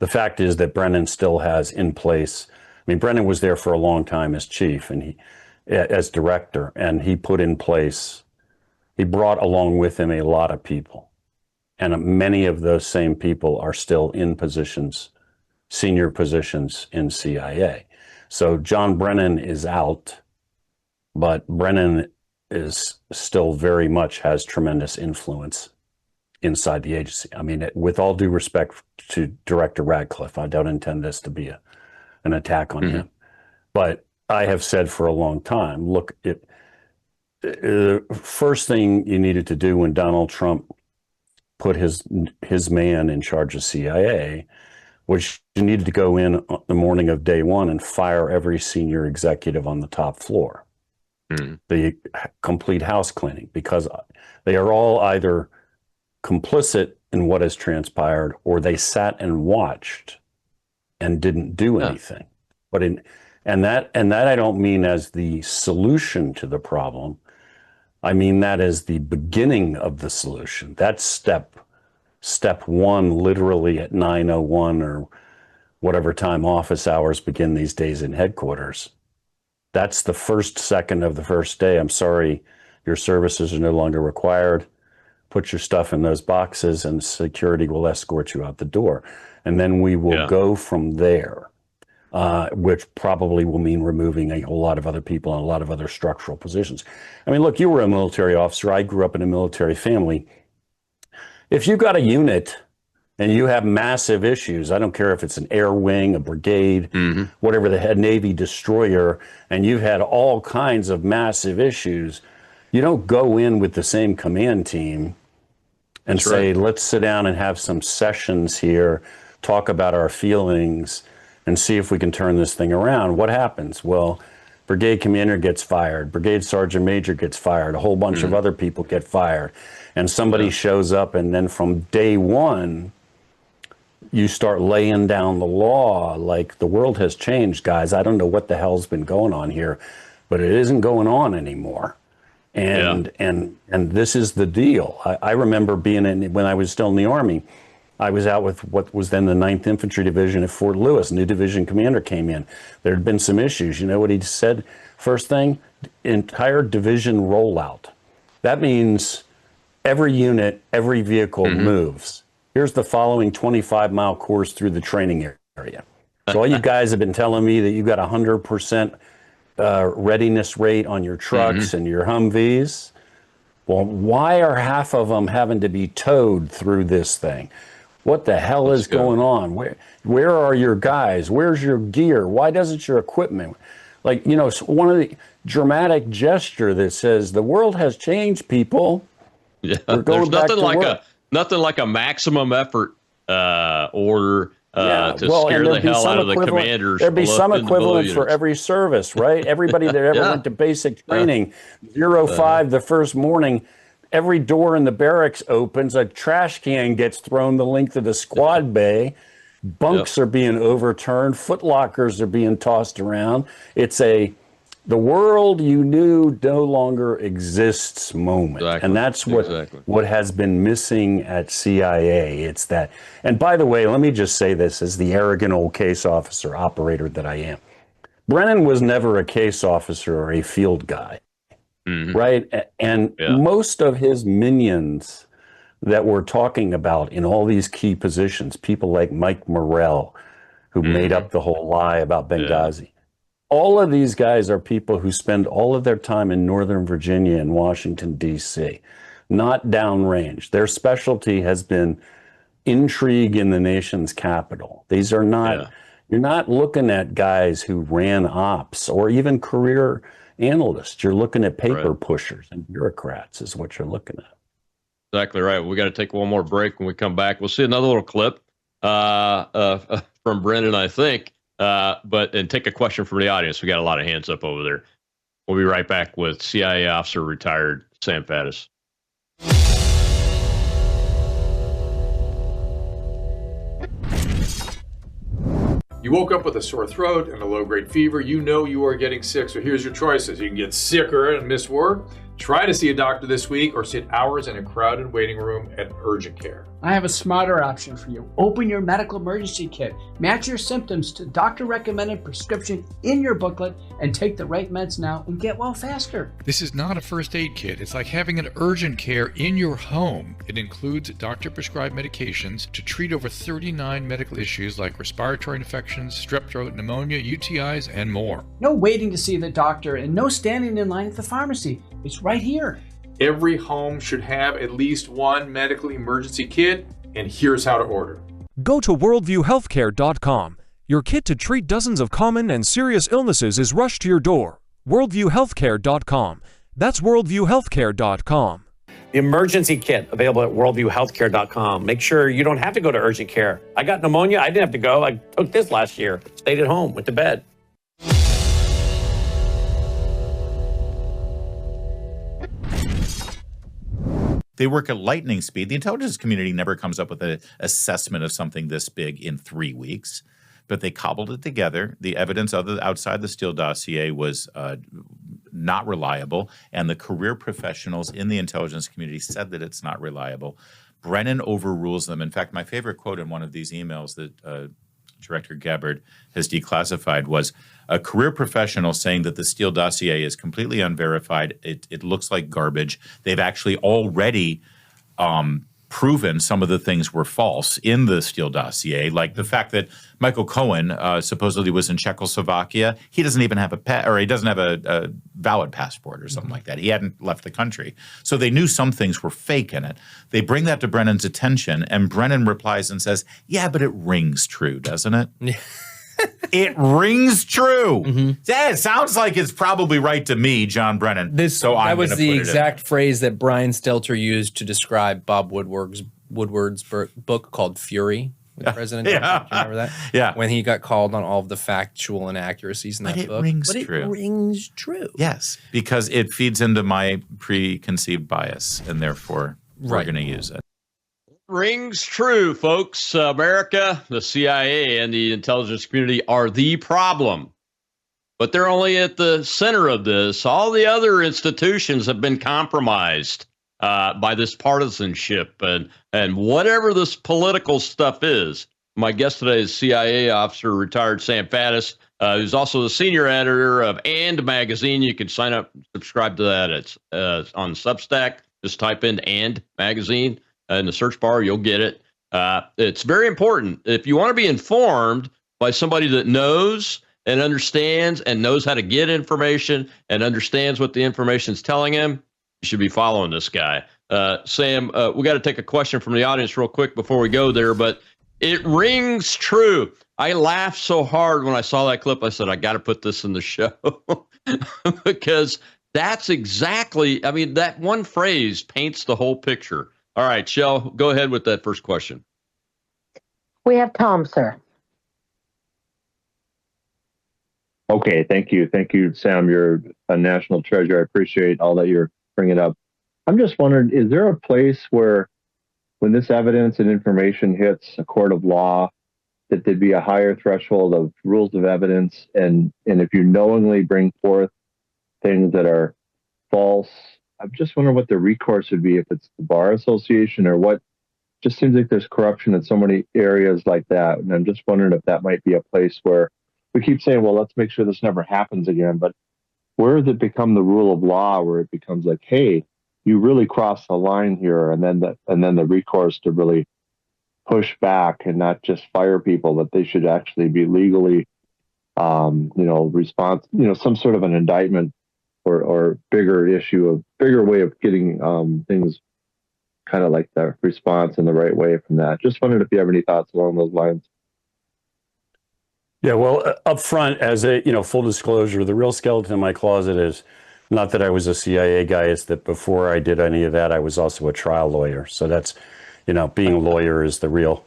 the fact is that Brennan still has in place, I mean, Brennan was there for a long time as chief and as director, and he put in place, he brought along with him a lot of people. And many of those same people are still in positions, senior positions in CIA. So John Brennan is out, but Brennan is still very much has tremendous influence inside the agency. I mean, with all due respect to Director Radcliffe, I don't intend this to be an attack on him. But I have said for a long time, look, the first thing you needed to do when Donald Trump put his man in charge of CIA was you needed to go in on the morning of day one and fire every senior executive on the top floor. The complete house cleaning, because they are all either complicit in what has transpired or they sat and watched and didn't do anything. But that I don't mean as the solution to the problem. I mean that as the beginning of the solution. That's step one, literally at 9:01 or whatever time office hours begin these days in headquarters. That's the first second of the first day. I'm sorry, your services are no longer required. Put your stuff in those boxes and security will escort you out the door. And then we will go from there, which probably will mean removing a whole lot of other people and a lot of other structural positions. I mean, look, you were a military officer. I grew up in a military family. If you got a unit and you have massive issues, I don't care if it's an air wing, a brigade, whatever the head Navy destroyer, and you've had all kinds of massive issues, you don't go in with the same command team and say, let's sit down and have some sessions here, talk about our feelings, and see if we can turn this thing around. What happens? Well, brigade commander gets fired, brigade sergeant major gets fired, a whole bunch of other people get fired, and somebody shows up, and then from day one, you start laying down the law like the world has changed, guys. I don't know what the hell's been going on here, but it isn't going on anymore. And this is the deal. I remember being when I was still in the Army, I was out with what was then the 9th Infantry Division at Fort Lewis. New division commander came in. There had been some issues. You know what he said? First thing, entire division rollout. That means every unit, every vehicle moves. Here's the following 25-mile course through the training area. So all you guys have been telling me that you got 100% readiness rate on your trucks and your Humvees. Well, why are half of them having to be towed through this thing? What the hell is going on? Where are your guys? Where's your gear? Why doesn't your equipment? Like, you know, one of the dramatic gesture that says the world has changed, people. Yeah, we're going there's back to work. nothing like a maximum effort order to scare the hell out of the commanders. There'd be some equivalent for every service, right? Everybody that ever went to basic training, 05 the first morning, every door in the barracks opens, a trash can gets thrown the length of the squad bay, bunks are being overturned, footlockers are being tossed around. It's the world you knew no longer exists moment. Exactly. And that's what has been missing at CIA. It's that. And by the way, let me just say this as the arrogant old case officer operator that I am. Brennan was never a case officer or a field guy, right? And most of his minions that we're talking about in all these key positions, people like Mike Morrell, who made up the whole lie about Benghazi. All of these guys are people who spend all of their time in Northern Virginia and Washington, D.C., not downrange. Their specialty has been intrigue in the nation's capital. These are not, you're not looking at guys who ran ops or even career analysts. You're looking at paper pushers and bureaucrats is what you're looking at. Exactly right. We got to take one more break. When we come back, we'll see another little clip from Brennan, I think. And take a question from the audience. We got a lot of hands up over there. We'll be right back with CIA Officer retired Sam Faddis. You woke up with a sore throat and a low-grade fever. You know you are getting sick, so here's your choices. You can get sicker and miss work, try to see a doctor this week, or sit hours in a crowded waiting room at urgent care. I have a smarter option for you. Open your medical emergency kit. Match your symptoms to doctor-recommended prescription in your booklet and take the right meds now and get well faster. This is not a first aid kit. It's like having an urgent care in your home. It includes doctor-prescribed medications to treat over 39 medical issues like respiratory infections, strep throat, pneumonia, UTIs, and more. No waiting to see the doctor and no standing in line at the pharmacy. It's right here. Every home should have at least one medical emergency kit, and here's how to order. Go to worldviewhealthcare.com. Your kit to treat dozens of common and serious illnesses is rushed to your door. worldviewhealthcare.com. That's worldviewhealthcare.com. The emergency kit available at worldviewhealthcare.com. Make sure you don't have to go to urgent care. I got pneumonia. I didn't have to go. I took this last year. Stayed at home, went to bed. They work at lightning speed. The intelligence community never comes up with an assessment of something this big in 3 weeks, but they cobbled it together. The evidence outside the Steele dossier was not reliable, and the career professionals in the intelligence community said that it's not reliable. Brennan overrules them. In fact, my favorite quote in one of these emails that Director Gabbard has declassified was a career professional saying that the Steele dossier is completely unverified. It looks like garbage. They've actually already proven some of the things were false in the Steele dossier, like the fact that Michael Cohen supposedly was in Czechoslovakia. He doesn't even have he doesn't have a valid passport or something like that. He hadn't left the country. So they knew some things were fake in it. They bring that to Brennan's attention, and Brennan replies and says, yeah, but it rings true, doesn't it? It rings true. Yeah, it sounds like it's probably right to me, John Brennan. That was the exact phrase that Brian Stelter used to describe Bob Woodward's book called Fury with President Trump. Do you remember that? Yeah. When he got called on all of the factual inaccuracies in that book. But it rings true. Yes, because it feeds into my preconceived bias, and therefore we're going to use it. Rings true, folks. America, the CIA, and the intelligence community are the problem. But they're only at the center of this. All the other institutions have been compromised by this partisanship and whatever this political stuff is. My guest today is CIA Officer retired Sam Faddis, who's also the senior editor of And Magazine. You can sign up, subscribe to that. It's on Substack. Just type in And Magazine. In the search bar, you'll get it. It's very important. If you want to be informed by somebody that knows and understands and knows how to get information and understands what the information is telling him, you should be following this guy. Sam, we got to take a question from the audience real quick before we go there, but it rings true. I laughed so hard when I saw that clip. I said, I got to put this in the show because that's exactly, I mean, that one phrase paints the whole picture. All right, Shell, go ahead with that first question. We have Tom, sir. Okay, thank you. Thank you, Sam. You're a national treasure. I appreciate all that you're bringing up. I'm just wondering, is there a place where when this evidence and information hits a court of law, that there'd be a higher threshold of rules of evidence? And if you knowingly bring forth things that are false, I'm just wondering what the recourse would be, if it's the Bar Association or what. Just seems like there's corruption in so many areas like that. And I'm just wondering if that might be a place where we keep saying, well, let's make sure this never happens again. But where does it become the rule of law, where it becomes like, hey, you really crossed the line here, and then the recourse to really push back and not just fire people, that they should actually be legally, some sort of an indictment or bigger way of getting things kind of like the response in the right way from that. Just wondered if you have any thoughts along those lines. Yeah, well, up front, as a full disclosure, the real skeleton in my closet is not that I was a CIA guy. It's that before I did any of that, I was also a trial lawyer. So that's, being a lawyer is the real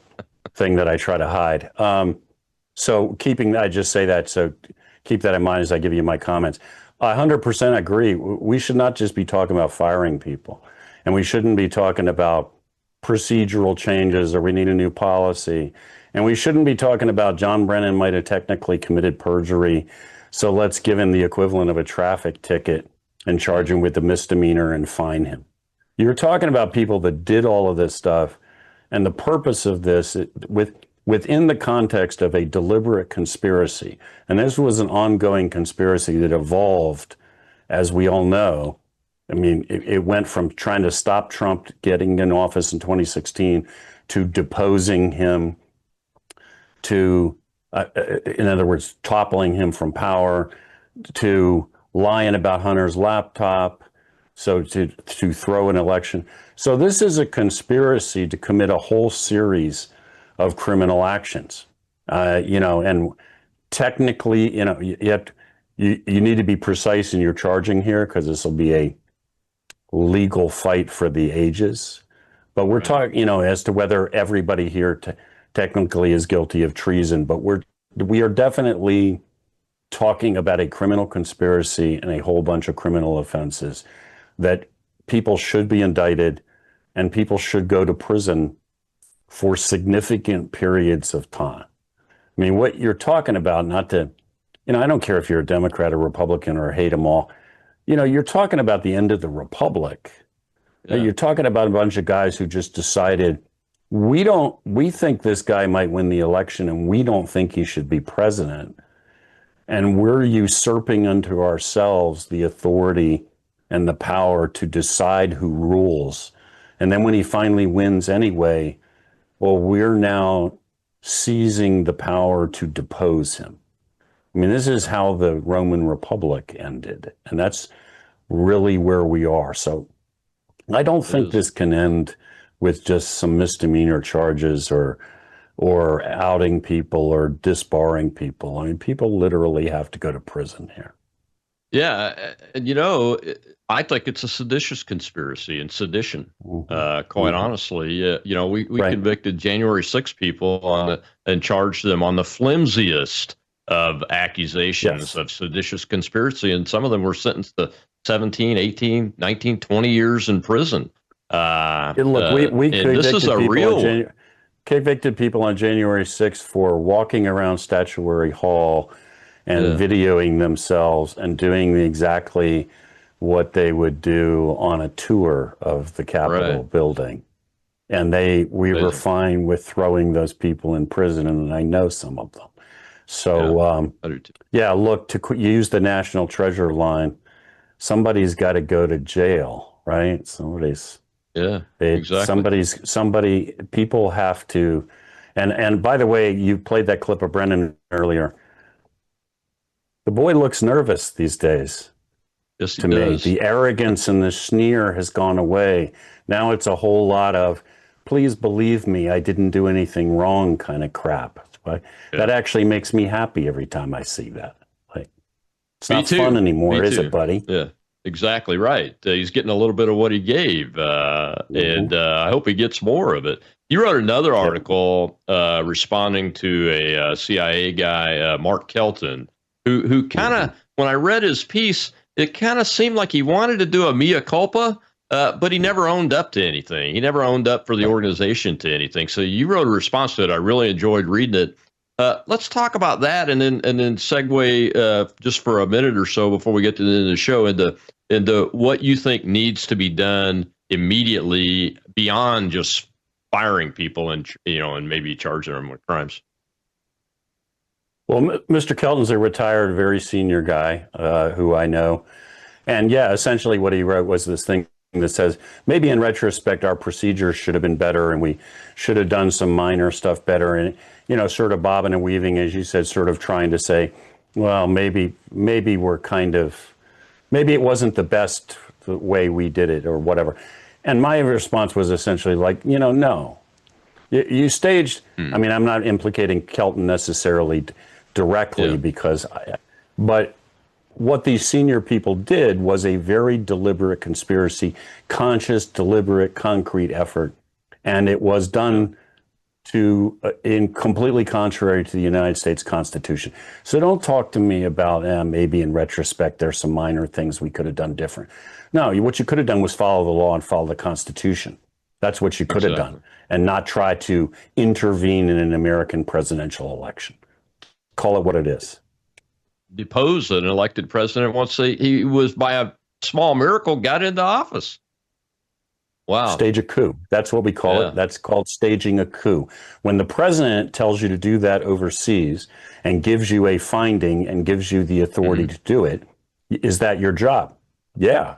thing that I try to hide. I just say that, so keep that in mind as I give you my comments. I 100% agree. We should not just be talking about firing people, and we shouldn't be talking about procedural changes or we need a new policy. And we shouldn't be talking about John Brennan might have technically committed perjury, so let's give him the equivalent of a traffic ticket and charge him with a misdemeanor and fine him. You're talking about people that did all of this stuff, and the purpose of this, within the context of a deliberate conspiracy, and this was an ongoing conspiracy that evolved, as we all know. I mean, it went from trying to stop Trump getting in office in 2016 to deposing him, to, in other words, toppling him from power, to lying about Hunter's laptop, so to throw an election. So this is a conspiracy to commit a whole series of criminal actions, and technically, you need to be precise in your charging here, because this will be a legal fight for the ages. But we're talking, as to whether everybody here technically is guilty of treason, but we are definitely talking about a criminal conspiracy and a whole bunch of criminal offenses that people should be indicted and people should go to prison for significant periods of time. I mean, what you're talking about, not to, I don't care if you're a Democrat or Republican or hate them all, you're talking about the end of the republic. Yeah. You're talking about a bunch of guys who just decided, we think this guy might win the election and we don't think he should be president. And we're usurping unto ourselves the authority and the power to decide who rules. And then when he finally wins anyway, well, we're now seizing the power to depose him. I mean, this is how the Roman Republic ended. And that's really where we are. So I don't think this can end with just some misdemeanor charges or outing people or disbarring people. I mean, people literally have to go to prison here. Yeah. And, I think it's a seditious conspiracy and sedition, quite honestly. We convicted January 6 people and charged them on the flimsiest of accusations of seditious conspiracy. And some of them were sentenced to 17, 18, 19, 20 years in prison. Look, we this is a real convicted people on January 6th for walking around Statuary Hall and videoing themselves and doing exactly what they would do on a tour of the Capitol building. And we were fine with throwing those people in prison, and I know some of them. So, look, to use the national treasure line, somebody's got to go to jail, right? People have to, And by the way, you played that clip of Brennan earlier. The boy looks nervous these days. Yes, he to me. does. The arrogance and the sneer has gone away. Now it's a whole lot of, please believe me, I didn't do anything wrong kind of crap. But that actually makes me happy every time I see that. Like, it's not fun anymore, is it, buddy? Yeah, exactly right. He's getting a little bit of what he gave, and I hope he gets more of it. You wrote another article responding to a CIA guy, Mark Kelton, who kind of, when I read his piece, it kind of seemed like he wanted to do a mea culpa, but he never owned up to anything. He never owned up for the organization to anything. So you wrote a response to it. I really enjoyed reading it. Let's talk about that, and then segue just for a minute or so before we get to the end of the show into what you think needs to be done immediately beyond just firing people and maybe charging them with crimes. Well, Mr. Kelton's a retired, very senior guy who I know. And yeah, essentially what he wrote was this thing that says, maybe in retrospect, our procedures should have been better and we should have done some minor stuff better. And, sort of bobbing and weaving, as you said, sort of trying to say, well, maybe we're maybe it wasn't the best way we did it or whatever. And my response was essentially like, no. You staged, I mean, I'm not implicating Kelton necessarily directly but what these senior people did was a very deliberate conspiracy, conscious, deliberate, concrete effort. And it was done in completely contrary to the United States Constitution. So don't talk to me about maybe in retrospect, there's some minor things we could have done different. No, what you could have done was follow the law and follow the Constitution. That's what you could have done, and not try to intervene in an American presidential election. Call it what it is. Depose an elected president once he was, by a small miracle, got into office. Wow. Stage a coup. That's what we call it. That's called staging a coup. When the president tells you to do that overseas and gives you a finding and gives you the authority to do it, is that your job? Yeah.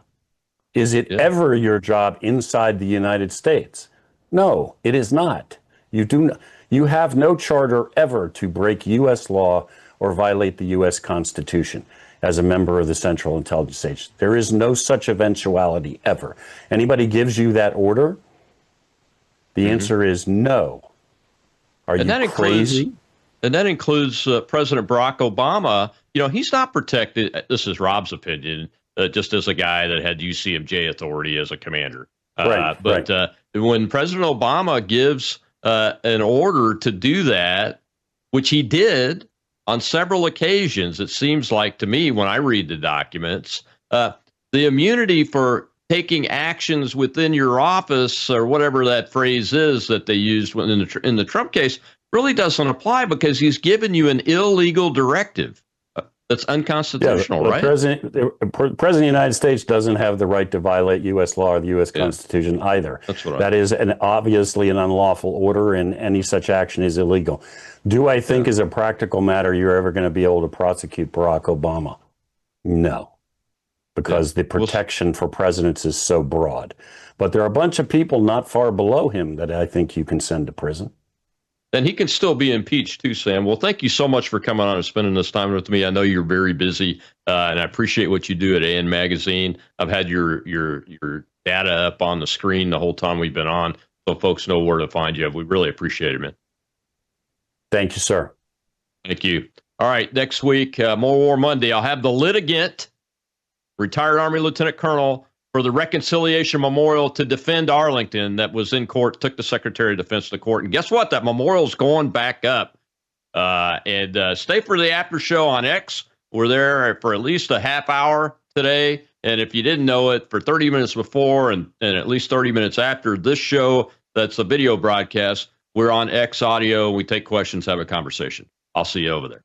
Is it ever your job inside the United States? No, it is not. You have no charter ever to break U.S. law or violate the U.S. Constitution as a member of the Central Intelligence Agency. There is no such eventuality ever. Anybody gives you that order, the answer is no. Are you crazy? And that includes President Barack Obama. He's not protected. This is Rob's opinion, just as a guy that had UCMJ authority as a commander. But when President Obama gives an order to do that, which he did on several occasions, it seems like to me when I read the documents, the immunity for taking actions within your office, or whatever that phrase is that they used in the Trump case, really doesn't apply because he's given you an illegal directive. That's unconstitutional, right? The President of the United States doesn't have the right to violate U.S. law or the U.S. Constitution either. That is obviously an unlawful order, and any such action is illegal. Do I think as a practical matter you're ever going to be able to prosecute Barack Obama? No, because the protection for presidents is so broad. But there are a bunch of people not far below him that I think you can send to prison. And he can still be impeached too, Sam. Well, thank you so much for coming on and spending this time with me. I know you're very busy, and I appreciate what you do at AN Magazine. I've had your data up on the screen the whole time we've been on, so folks know where to find you. We really appreciate it, man. Thank you, sir. Thank you. All right, next week, More War Monday, I'll have the litigant, retired Army Lieutenant Colonel, for the Reconciliation Memorial to defend Arlington that was in court, took the Secretary of Defense to court. And guess what? That memorial's going back up. And stay for the after show on X. We're there for at least a half hour today. And if you didn't know it, for 30 minutes before and at least 30 minutes after this show, that's the video broadcast, we're on X audio. We take questions, have a conversation. I'll see you over there.